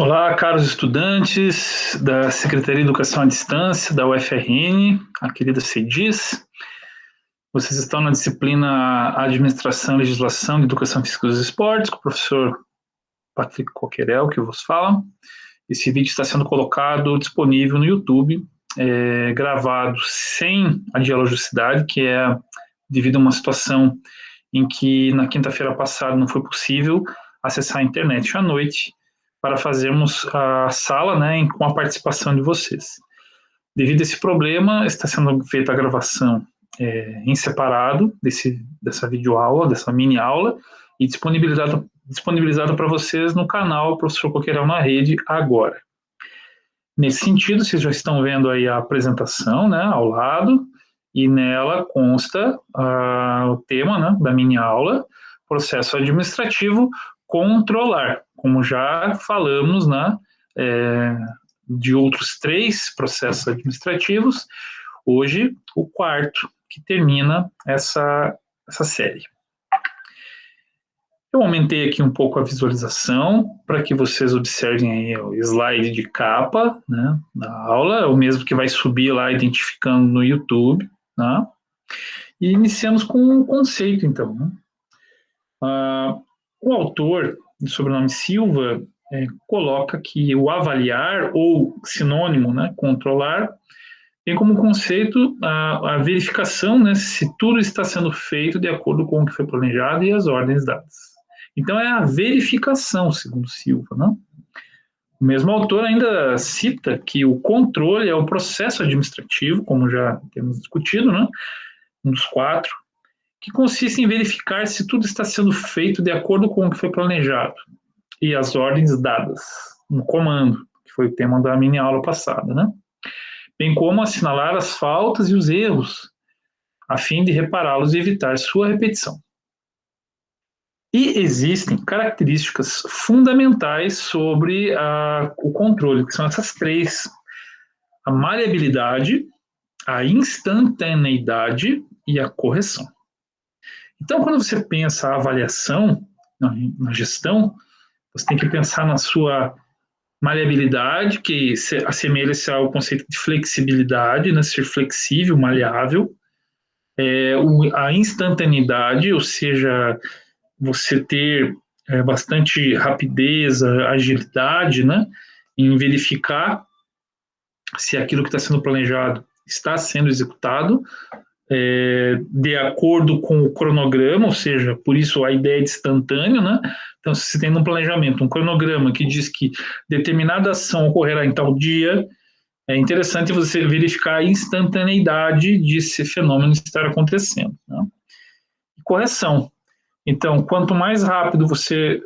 Olá, caros estudantes da Secretaria de Educação à Distância, da UFRN, a querida CEDIS. Vocês estão na disciplina Administração, Legislação de Educação Física dos Esportes, com o professor Patrick Coquerel, que vos fala. Esse vídeo está sendo colocado disponível no YouTube, gravado sem a dialogicidade, que é devido a uma situação em que na quinta-feira passada não foi possível acessar a internet à noite, para fazermos a sala, né, com a participação de vocês. Devido a esse problema, está sendo feita a gravação em separado dessa videoaula, dessa mini-aula, e disponibilizado para vocês no canal Professor Coquerel na Rede agora. Nesse sentido, vocês já estão vendo aí a apresentação, né, ao lado, e nela consta o tema, né, da mini-aula, processo administrativo controlar, como já falamos, né, de outros 3 processos administrativos, hoje o 4º, que termina essa série. Eu aumentei aqui um pouco a visualização, para que vocês observem aí o slide de capa, né, da aula, é o mesmo que vai subir lá identificando no YouTube, né, e iniciamos com um conceito, então, né. O autor, de sobrenome Silva, coloca que o avaliar, ou sinônimo, né, controlar, tem como conceito a verificação, né, se tudo está sendo feito de acordo com o que foi planejado e as ordens dadas. Então, é a verificação, segundo Silva, né? O mesmo autor ainda cita que o controle é o processo administrativo, como já temos discutido, né, um dos 4, que consiste em verificar se tudo está sendo feito de acordo com o que foi planejado e as ordens dadas no comando, que foi o tema da mini aula passada, né? Bem como assinalar as faltas e os erros, a fim de repará-los e evitar sua repetição. E existem características fundamentais sobre o controle, que são essas 3: a maleabilidade, a instantaneidade e a correção. Então, quando você pensa a avaliação na gestão, você tem que pensar na sua maleabilidade, que assemelha-se ao conceito de flexibilidade, né, ser flexível, maleável. A instantaneidade, ou seja, você ter bastante rapidez, agilidade, né, em verificar se aquilo que está sendo planejado está sendo executado, de acordo com o cronograma, ou seja, por isso a ideia de instantâneo, né? Então, se você tem no planejamento um cronograma que diz que determinada ação ocorrerá em tal dia, é interessante você verificar a instantaneidade desse fenômeno estar acontecendo, né? Correção. Então, quanto mais rápido você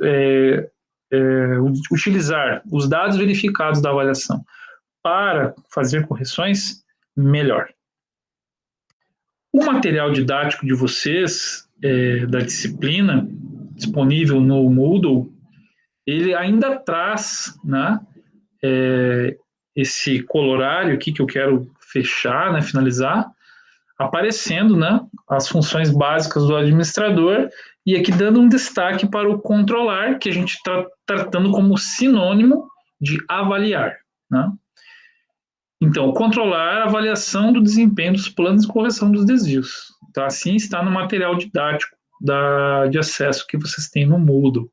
utilizar os dados verificados da avaliação para fazer correções, melhor. O material didático de vocês, da disciplina, disponível no Moodle, ele ainda traz, né, esse colorário aqui que eu quero fechar, né, finalizar, aparecendo, né, as funções básicas do administrador, e aqui dando um destaque para o controlar, que a gente está tratando como sinônimo de avaliar, né? Então, controlar a avaliação do desempenho dos planos e correção dos desvios. Então, assim está no material didático de acesso que vocês têm no Moodle.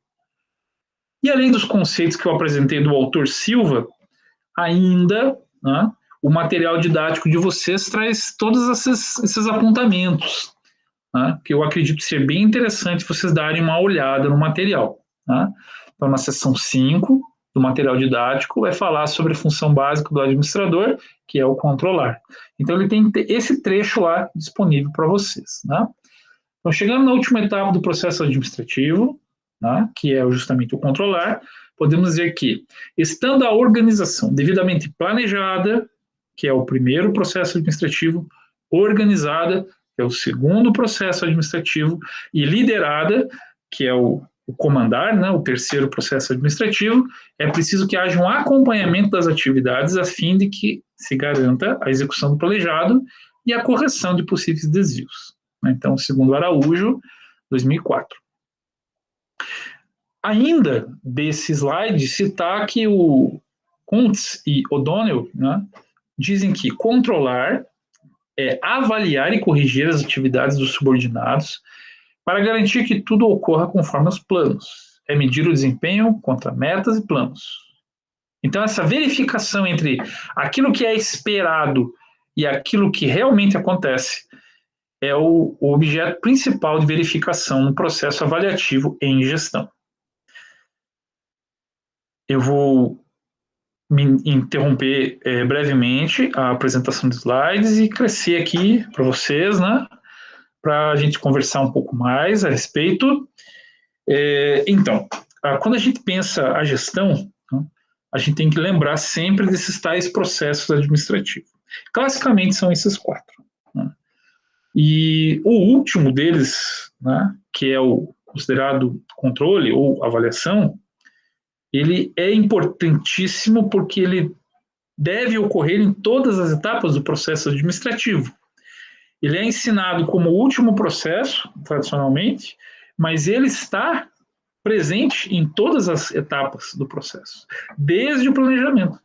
E além dos conceitos que eu apresentei do autor Silva, ainda, né, o material didático de vocês traz todos esses apontamentos, né, que eu acredito ser bem interessante vocês darem uma olhada no material, né? Então, na seção 5 do material didático, vai falar sobre a função básica do administrador, que é o controlar. Então, ele tem esse trecho lá disponível para vocês, né? Então, chegando na última etapa do processo administrativo, né, que é justamente o controlar, podemos dizer que, estando a organização devidamente planejada, que é o primeiro processo administrativo, organizada, que é o segundo processo administrativo, e liderada, que é o comandar, né, o terceiro processo administrativo, é preciso que haja um acompanhamento das atividades a fim de que se garanta a execução do planejado e a correção de possíveis desvios. Então, segundo Araújo, 2004. ainda desse slide, citar que o Kuntz e O'Donnell, né, dizem que controlar é avaliar e corrigir as atividades dos subordinados para garantir que tudo ocorra conforme os planos. É medir o desempenho contra metas e planos. Então, essa verificação entre aquilo que é esperado e aquilo que realmente acontece é o objeto principal de verificação no processo avaliativo em gestão. Eu vou me interromper brevemente a apresentação de slides e crescer aqui para vocês, né? Para a gente conversar um pouco mais a respeito. Então, quando a gente pensa a gestão, né, a gente tem que lembrar sempre desses tais processos administrativos. Classicamente são esses 4. Né? E o último deles, né, que é o considerado controle ou avaliação, ele é importantíssimo porque ele deve ocorrer em todas as etapas do processo administrativo. Ele é ensinado como o último processo, tradicionalmente, mas ele está presente em todas as etapas do processo, desde o planejamento.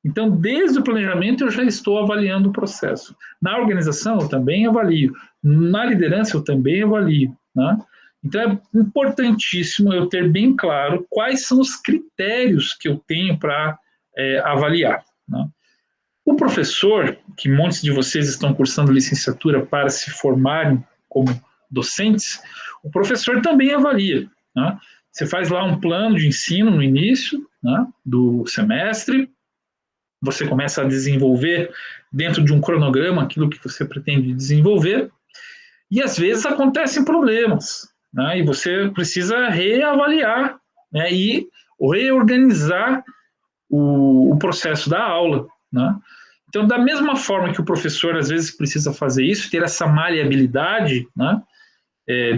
Então, desde o planejamento, eu já estou avaliando o processo. Na organização, eu também avalio. Na liderança, eu também avalio. Né? Então, é importantíssimo eu ter bem claro quais são os critérios que eu tenho para avaliar. Né? O professor, que muitos de vocês estão cursando licenciatura para se formarem como docentes, o professor também avalia. Né? Você faz lá um plano de ensino no início, né, do semestre, você começa a desenvolver dentro de um cronograma aquilo que você pretende desenvolver, e às vezes acontecem problemas, né, e você precisa reavaliar, né, e reorganizar o processo da aula. Né? Então, da mesma forma que o professor às vezes precisa fazer isso, ter essa maleabilidade, né,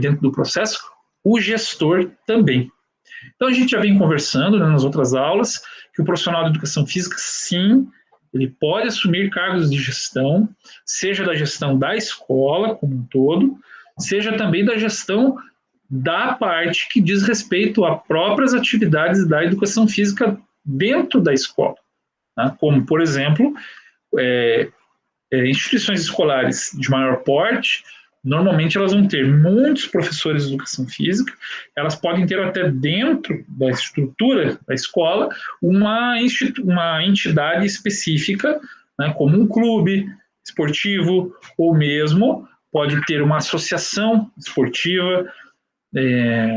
dentro do processo, o gestor também. Então, a gente já vem conversando, né, nas outras aulas que o profissional de educação física, sim, ele pode assumir cargos de gestão, seja da gestão da escola como um todo, seja também da gestão da parte que diz respeito a próprias atividades da educação física dentro da escola, né? Como, por exemplo, instituições escolares de maior porte, normalmente elas vão ter muitos professores de educação física, elas podem ter até dentro da estrutura da escola uma entidade específica, né, como um clube esportivo, ou mesmo pode ter uma associação esportiva,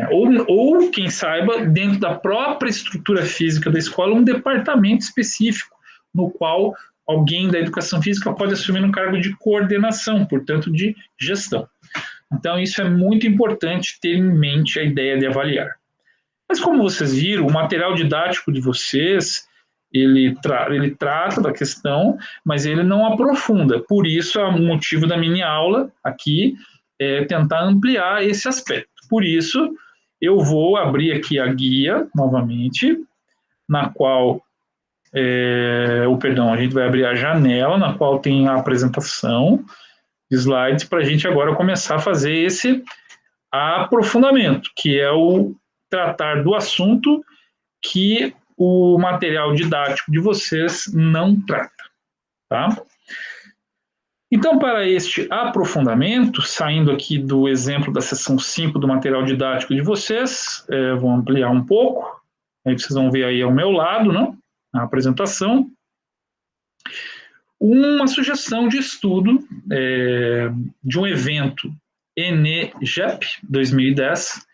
ou, quem saiba, dentro da própria estrutura física da escola, um departamento específico, no qual alguém da educação física pode assumir um cargo de coordenação, portanto, de gestão. Então, isso é muito importante ter em mente a ideia de avaliar. Mas, como vocês viram, o material didático de vocês, ele trata da questão, mas ele não aprofunda. Por isso, o motivo da minha aula aqui é tentar ampliar esse aspecto. Por isso, eu vou abrir aqui a guia, novamente, na qual a gente vai abrir a janela na qual tem a apresentação de slides para a gente agora começar a fazer esse aprofundamento, que é o tratar do assunto que o material didático de vocês não trata, tá? Então, para este aprofundamento, saindo aqui do exemplo da seção 5 do material didático de vocês, vou ampliar um pouco, aí vocês vão ver aí ao meu lado, né? A apresentação, uma sugestão de estudo de um evento ENEGEP 2010,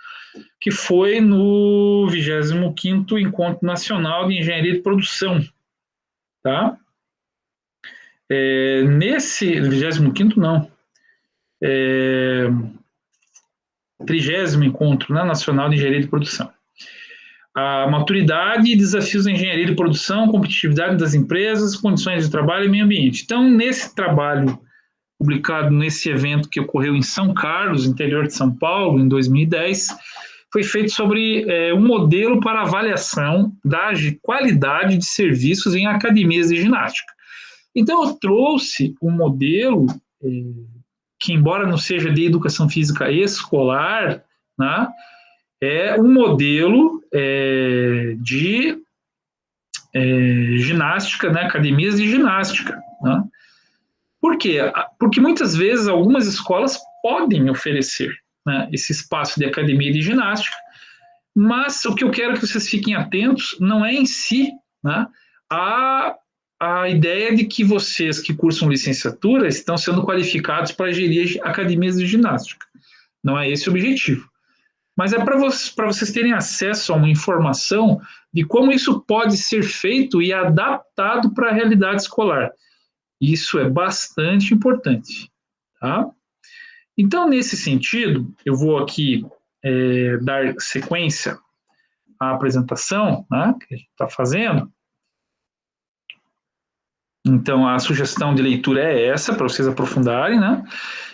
que foi no 25º Encontro Nacional de Engenharia de Produção. Tá? Nesse 25º, não, 30º Encontro, né, Nacional de Engenharia de Produção. A maturidade e desafios da engenharia de produção, competitividade das empresas, condições de trabalho e meio ambiente. Então, nesse trabalho publicado nesse evento que ocorreu em São Carlos, interior de São Paulo, em 2010, foi feito sobre um modelo para avaliação da qualidade de serviços em academias de ginástica. Então, eu trouxe um modelo que, embora não seja de educação física escolar, né, é um modelo de ginástica, né, academias de ginástica. Né? Por quê? Porque muitas vezes algumas escolas podem oferecer, né, esse espaço de academia de ginástica, mas o que eu quero que vocês fiquem atentos não é em si, né, a ideia de que vocês que cursam licenciatura estão sendo qualificados para gerir academias de ginástica. Não é esse o objetivo. Mas é para vocês terem acesso a uma informação de como isso pode ser feito e adaptado para a realidade escolar. Isso é bastante importante. Tá? Então, nesse sentido, eu vou aqui dar sequência à apresentação, né, que a gente está fazendo. Então, a sugestão de leitura é essa, para vocês aprofundarem, né?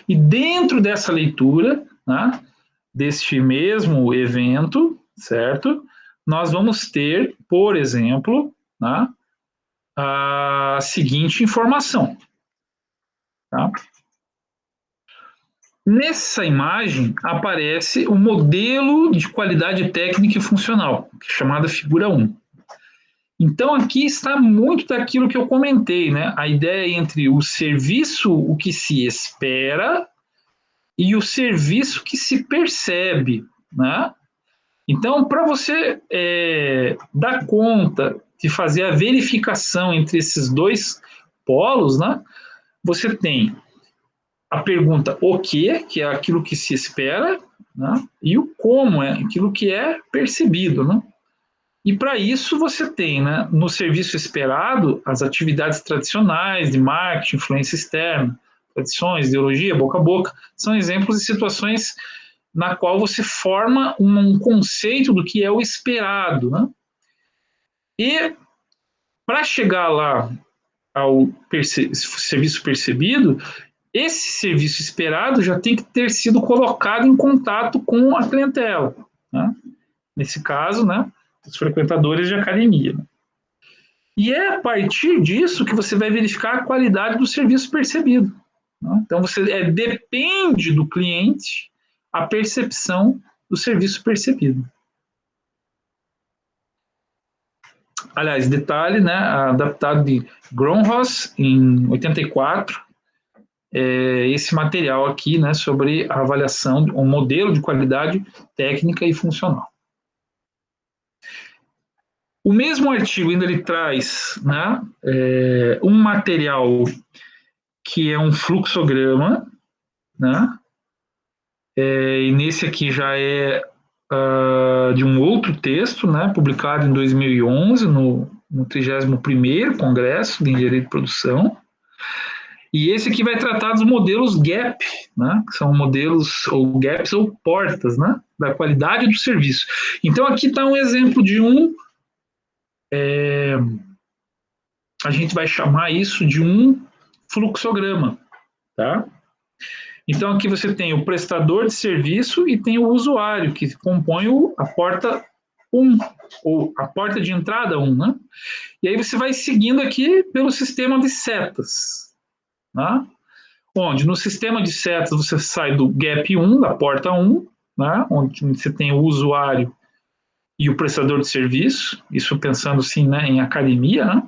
E dentro dessa leitura, né, deste mesmo evento, certo? Nós vamos ter, por exemplo, né, a seguinte informação. Tá? Nessa imagem aparece o modelo de qualidade técnica e funcional, chamada figura 1. Então, aqui está muito daquilo que eu comentei, né? A ideia entre o serviço, o que se espera, e o serviço que se percebe, né? Então, para você dar conta de fazer a verificação entre esses dois polos, né? Você tem a pergunta o que é aquilo que se espera, né? E o como é aquilo que é percebido, né? E para isso você tem, né, no serviço esperado, as atividades tradicionais de marketing, influência externa, tradições, ideologia, boca a boca, são exemplos de situações na qual você forma um conceito do que é o esperado. Né? E para chegar lá ao serviço percebido, esse serviço esperado já tem que ter sido colocado em contato com a clientela. Né? Nesse caso, né, os frequentadores de academia. E é a partir disso que você vai verificar a qualidade do serviço percebido. Né? Então, depende do cliente a percepção do serviço percebido. Aliás, detalhe, né, adaptado de Grönhuus, em 84, esse material aqui, né, sobre a avaliação, um modelo de qualidade técnica e funcional. O mesmo artigo ainda ele traz, né, um material que é um fluxograma, né, e nesse aqui já é de um outro texto, né, publicado em 2011 no 31º Congresso de Engenharia de Produção. E esse aqui vai tratar dos modelos GAP, né, que são modelos ou GAPs ou portas, né, da qualidade do serviço. Então aqui está um exemplo de a gente vai chamar isso de um fluxograma, tá? Então aqui você tem o prestador de serviço e tem o usuário, que compõe a porta 1, ou a porta de entrada 1, né? E aí você vai seguindo aqui pelo sistema de setas, né? Onde no sistema de setas você sai do gap 1, da porta 1, né? Onde você tem o usuário e o prestador de serviço, isso pensando assim, né, em academia, né?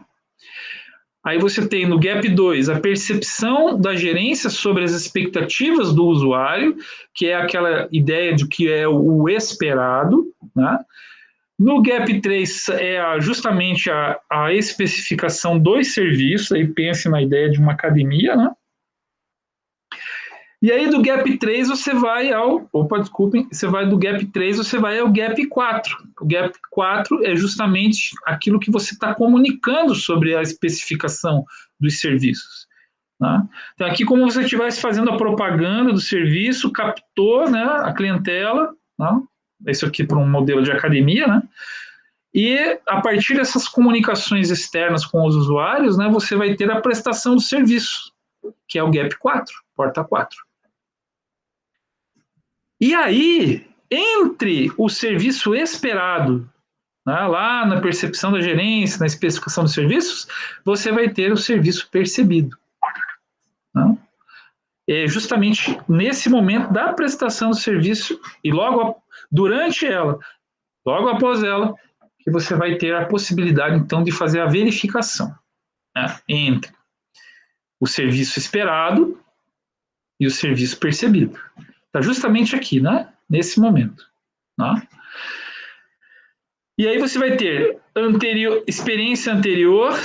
Aí você tem no Gap 2 a percepção da gerência sobre as expectativas do usuário, que é aquela ideia de que é o esperado. Né? No Gap 3 é justamente a especificação dos serviços, aí pense na ideia de uma academia. Né? E aí do Gap 3 você vai você vai do Gap 3 você vai ao Gap 4. O Gap 4 é justamente aquilo que você está comunicando sobre a especificação dos serviços. Né? Então aqui como você estivesse fazendo a propaganda do serviço, captou, né, a clientela, né? Isso aqui para um modelo de academia, né? E a partir dessas comunicações externas com os usuários, né, você vai ter a prestação do serviço, que é o Gap 4, porta 4. E aí, entre o serviço esperado, né, lá na percepção da gerência, na especificação dos serviços, você vai ter o serviço percebido. Né? é justamente nesse momento da prestação do serviço e logo durante ela, logo após ela, que você vai ter a possibilidade, então, de fazer a verificação, né, entre o serviço esperado e o serviço percebido. Está justamente aqui, né, nesse momento. Né? E aí você vai ter experiência anterior,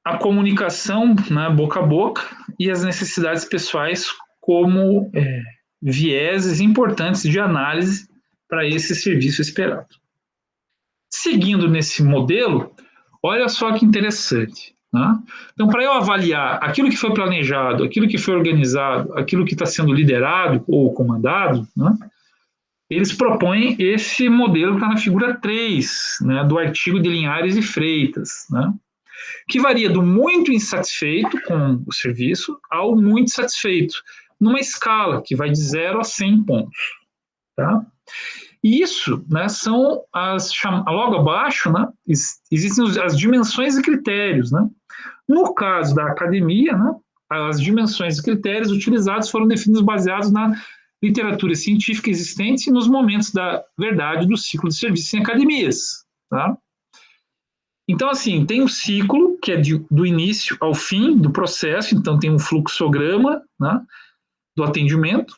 a comunicação, né, boca a boca, e as necessidades pessoais como vieses importantes de análise para esse serviço esperado. Seguindo nesse modelo, olha só que interessante. Né? Então, para eu avaliar aquilo que foi planejado, aquilo que foi organizado, aquilo que está sendo liderado ou comandado, né, eles propõem esse modelo que está na figura 3, né, do artigo de Linhares e Freitas, né, que varia do muito insatisfeito com o serviço ao muito satisfeito, numa escala que vai de 0 a 100 pontos. Tá? E isso, né, são logo abaixo, né, existem as dimensões e critérios. Né? No caso da academia, né, as dimensões e critérios utilizados foram definidos baseados na literatura científica existente e nos momentos da verdade do ciclo de serviço em academias. Tá? Então, assim, tem um ciclo que é do início ao fim do processo, então tem um fluxograma, né, do atendimento.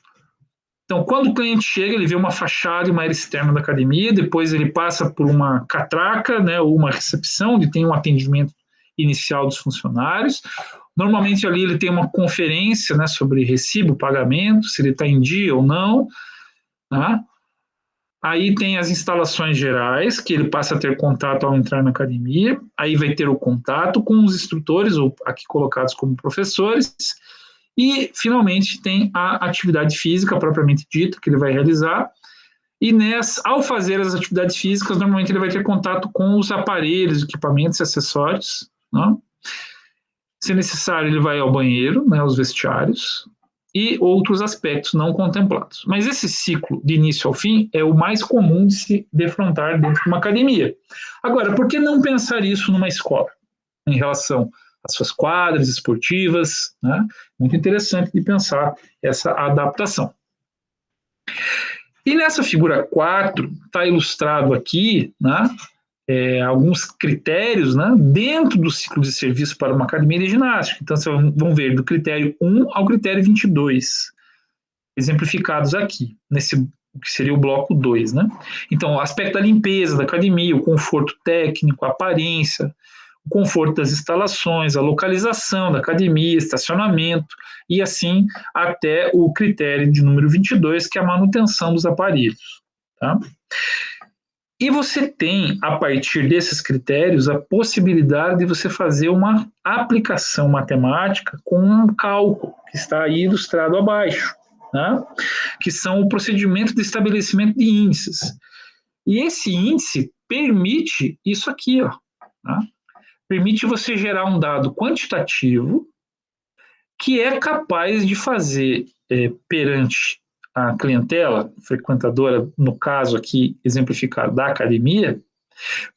Então, quando o cliente chega, ele vê uma fachada e uma área externa da academia, depois ele passa por uma catraca, né, ou uma recepção, onde tem um atendimento inicial dos funcionários. Normalmente ali ele tem uma conferência, né, sobre recibo, pagamento, se ele está em dia ou não. Né? Aí tem as instalações gerais, que ele passa a ter contato ao entrar na academia. Aí vai ter o contato com os instrutores, ou aqui colocados como professores. E, finalmente, tem a atividade física propriamente dita, que ele vai realizar. E ao fazer as atividades físicas, normalmente ele vai ter contato com os aparelhos, equipamentos e acessórios. Né? Se necessário, ele vai ao banheiro, né, aos vestiários, e outros aspectos não contemplados. Mas esse ciclo, de início ao fim, é o mais comum de se defrontar dentro de uma academia. Agora, por que não pensar isso numa escola, em relação às suas quadras esportivas? Né? Muito interessante de pensar essa adaptação. E nessa figura 4, está ilustrado aqui, né, alguns critérios, né, dentro do ciclo de serviço para uma academia de ginástica. Então, vocês vão ver do critério 1 ao critério 22, exemplificados aqui, nesse que seria o bloco 2. Né? Então, o aspecto da limpeza da academia, o conforto técnico, a aparência, o conforto das instalações, a localização da academia, estacionamento, e assim até o critério de número 22, que é a manutenção dos aparelhos. Tá? E você tem, a partir desses critérios, a possibilidade de você fazer uma aplicação matemática com um cálculo, que está aí ilustrado abaixo, né? Que são o procedimento de estabelecimento de índices. E esse índice permite isso aqui, ó, tá? Permite você gerar um dado quantitativo que é capaz de fazer perante a clientela frequentadora, no caso aqui exemplificado da academia,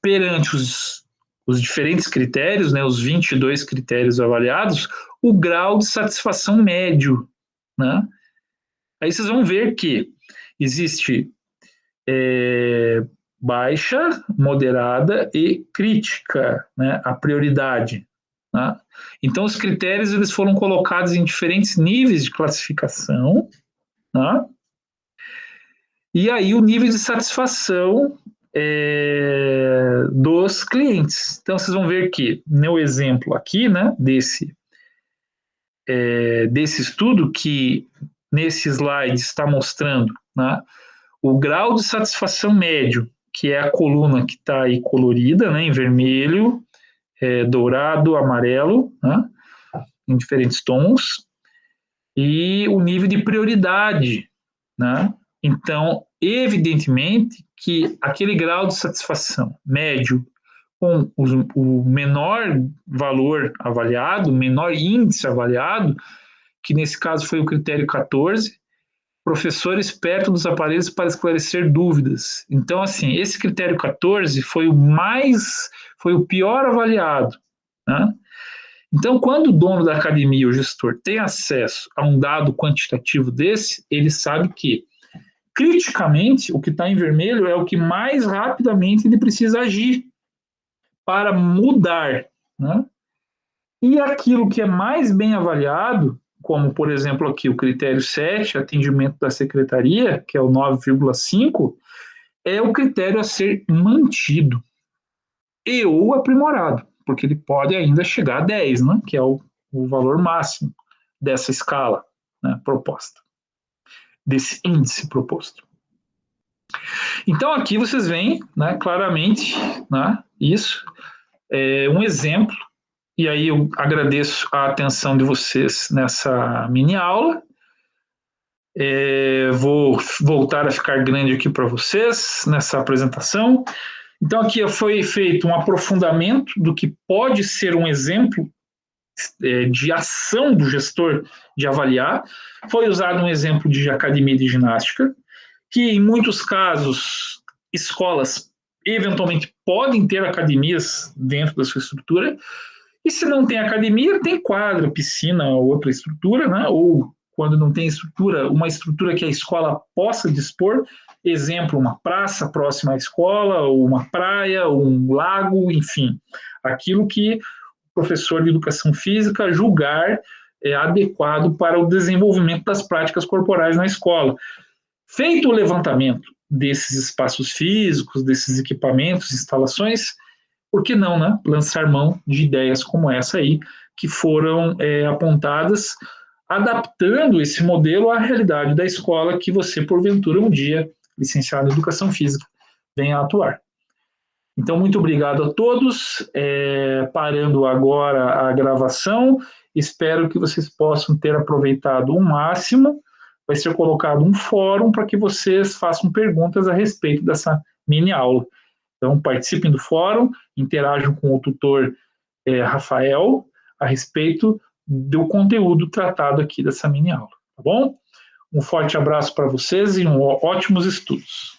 perante os diferentes critérios, né, os 22 critérios avaliados, o grau de satisfação médio. Né? Aí vocês vão ver que existe baixa, moderada e crítica, né, a prioridade. Né? Então, os critérios eles foram colocados em diferentes níveis de classificação, né? E aí o nível de satisfação dos clientes. Então, vocês vão ver que, no exemplo aqui, né, desse estudo, que nesse slide está mostrando, né, o grau de satisfação médio, que é a coluna que está aí colorida, né, em vermelho, dourado, amarelo, né, em diferentes tons, e o nível de prioridade, né? Então, evidentemente que aquele grau de satisfação médio com o menor valor avaliado, menor índice avaliado, que nesse caso foi o critério 14, professores perto dos aparelhos para esclarecer dúvidas. Então, assim, esse critério 14 foi o pior avaliado, né? Então, quando o dono da academia, o gestor, tem acesso a um dado quantitativo desse, ele sabe que, criticamente, o que está em vermelho é o que mais rapidamente ele precisa agir para mudar, né? E aquilo que é mais bem avaliado, como, por exemplo, aqui o critério 7, atendimento da secretaria, que é o 9,5, é o critério a ser mantido e ou aprimorado, porque ele pode ainda chegar a 10, né, que é o valor máximo dessa escala, né, proposta, desse índice proposto. Então, aqui vocês veem, né, claramente, né, isso é um exemplo, e aí eu agradeço a atenção de vocês nessa mini aula. Vou voltar a ficar grande aqui para vocês nessa apresentação. Então, aqui foi feito um aprofundamento do que pode ser um exemplo de ação do gestor de avaliar. Foi usado um exemplo de academia de ginástica, que em muitos casos escolas eventualmente podem ter academias dentro da sua estrutura, e se não tem academia, tem quadra, piscina ou outra estrutura, né? Ou quando não tem estrutura, uma estrutura que a escola possa dispor, exemplo, uma praça próxima à escola, ou uma praia, ou um lago, enfim, aquilo que o professor de educação física julgar adequado para o desenvolvimento das práticas corporais na escola. Feito o levantamento desses espaços físicos, desses equipamentos, instalações, por que não, né, lançar mão de ideias como essa aí, que foram apontadas, adaptando esse modelo à realidade da escola que você, porventura, um dia, licenciado em Educação Física, venha a atuar. Então, muito obrigado a todos. Parando agora a gravação, espero que vocês possam ter aproveitado o máximo. Vai ser colocado um fórum para que vocês façam perguntas a respeito dessa mini aula. Então, participem do fórum, interajam com o tutor Rafael a respeito do conteúdo tratado aqui dessa mini aula, tá bom? Um forte abraço para vocês e ótimos estudos.